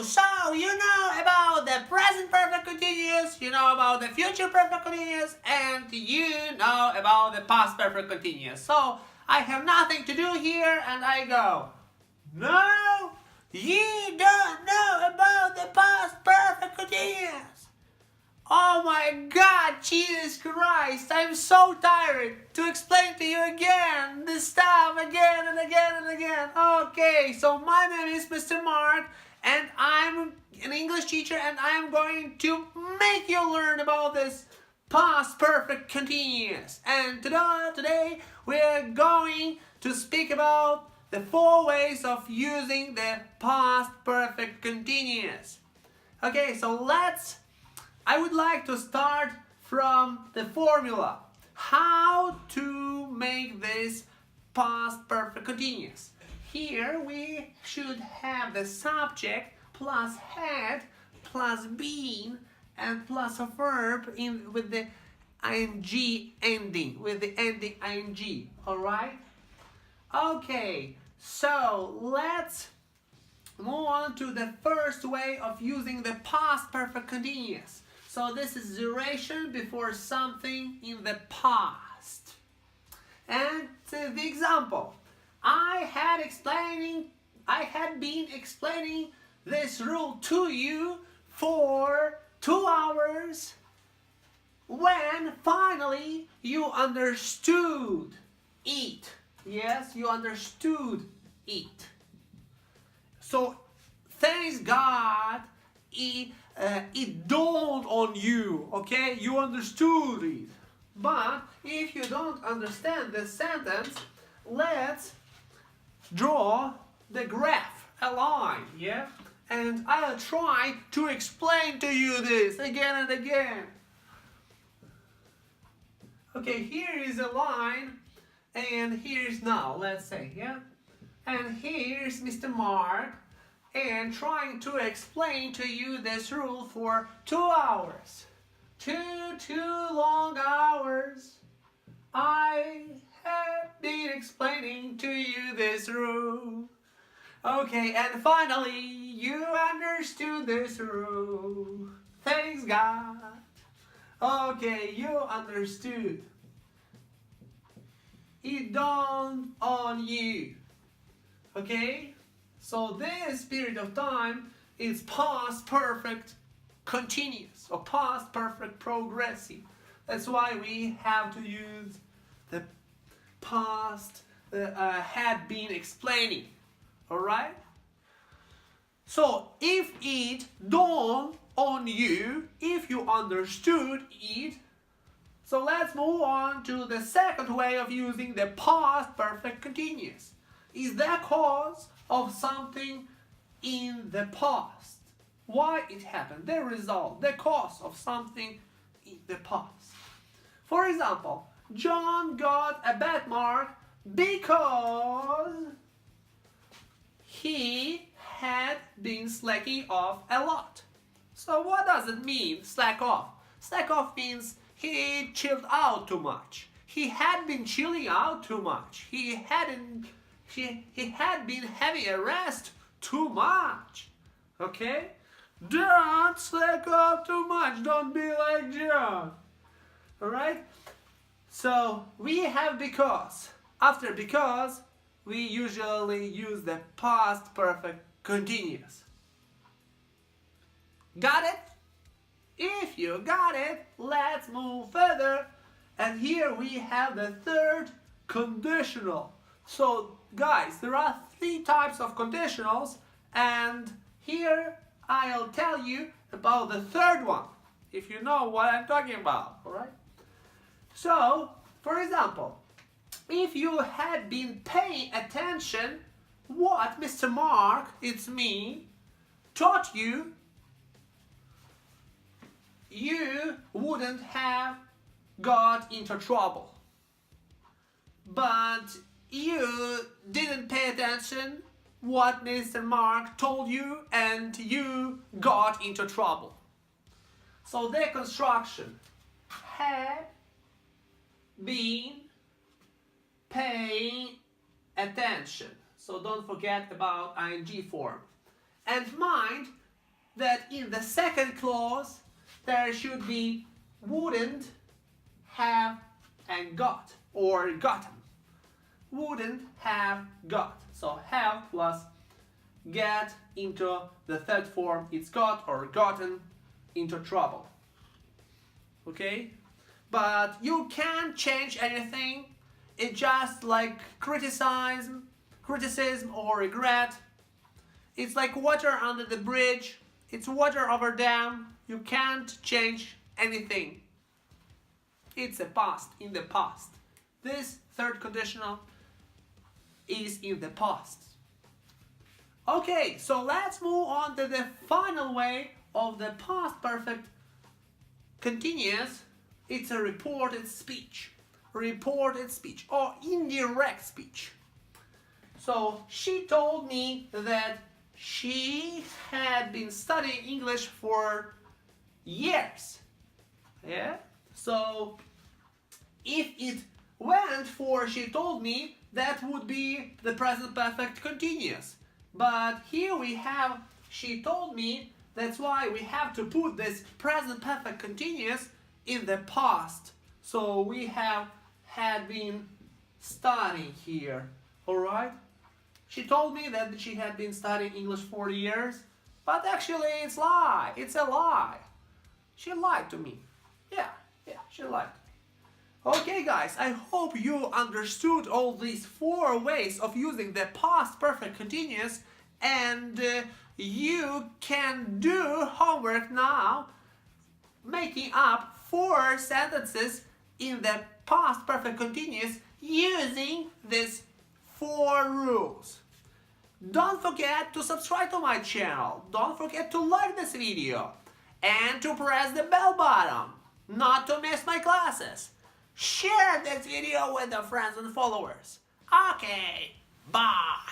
So you know about the present perfect continuous, you know about the future perfect continuous, and you know about the past perfect continuous. So I have nothing to do here, and I go, no, you don't know about the past perfect continuous. Oh my God, Jesus Christ, I'm so tired to explain to you again this stuff again and again and again. Okay, so my name is Mr. Mark, and I'm an English teacher, and I'm going to make you learn about this past perfect continuous. And today we're going to speak about the 4 ways of using the past perfect continuous. Okay, so I would like to start from the formula. How to make this past perfect continuous. Here we should have the subject plus had plus been and plus a verb with the ing ending, with the ending ing. Alright? Okay, so let's move on to the first way of using the past perfect continuous. So this is duration before something in the past. And the example, I had been explaining this rule to you for 2 hours when finally you understood it. Yes, you understood it. So thanks God it dawned on you, okay? You understood it. But if you don't understand the sentence, let's draw the graph, a line, yeah? And I'll try to explain to you this again and again. Okay, here is a line, and here's now, let's say, yeah? And here's Mr. Mark, and trying to explain to you this rule for 2 hours. Two long hours. I have been explaining to you this rule. Okay, and finally you understood this rule. Thanks God. Okay, you understood. It dawned on you. Okay? So this period of time is past perfect continuous or past perfect progressive. That's why we have to use the past had been explaining. Alright? So if it dawned on you, if you understood it, so let's move on to the second way of using the past perfect continuous. Is the cause of something in the past. Why it happened, the result, the cause of something in the past. For example, John got a bad mark because he had been slacking off a lot. So what does it mean, slack off? Slack off means he chilled out too much. He had been chilling out too much. He had been having a rest too much. Okay? Don't slack off too much. Don't be like John. Alright? So we have because. After because, we usually use the past perfect continuous. Got it? If you got it, let's move further. And here we have the third conditional. So guys, there are 3 types of conditionals, and here I'll tell you about the third one, if you know what I'm talking about, alright? So, for example, if you had been paying attention what Mr. Mark, it's me, taught you, you wouldn't have got into trouble. But you didn't pay attention what Mr. Mark told you, and you got into trouble. So the construction, had been paying attention. So don't forget about ing form. And mind, that in the second clause there should be wouldn't, have, and got, or gotten. Wouldn't, have, got. So have plus get into the third form, it's got or gotten into trouble. Okay? But you can't change anything. It's just like criticism or regret. It's like water under the bridge. It's water over dam. You can't change anything. It's a past, in the past. This third conditional is in the past. Okay, so let's move on to the final way of the past perfect continuous. It's a reported speech. Reported speech or indirect speech. So she told me that she had been studying English for years. Yeah? So if it went for she told me, that would be the present perfect continuous. But here we have she told me, that's why we have to put this present perfect continuous in the past. So we have had been studying here. Alright? She told me that she had been studying English for years, but actually it's a lie. It's a lie. She lied to me. Yeah, she lied. Okay guys, I hope you understood all these 4 ways of using the past perfect continuous, and you can do homework now, making up 4 sentences in the past perfect continuous using these 4 rules. Don't forget to subscribe to my channel. Don't forget to like this video and to press the bell button not to miss my classes. Share this video with your friends and followers. Okay, bye.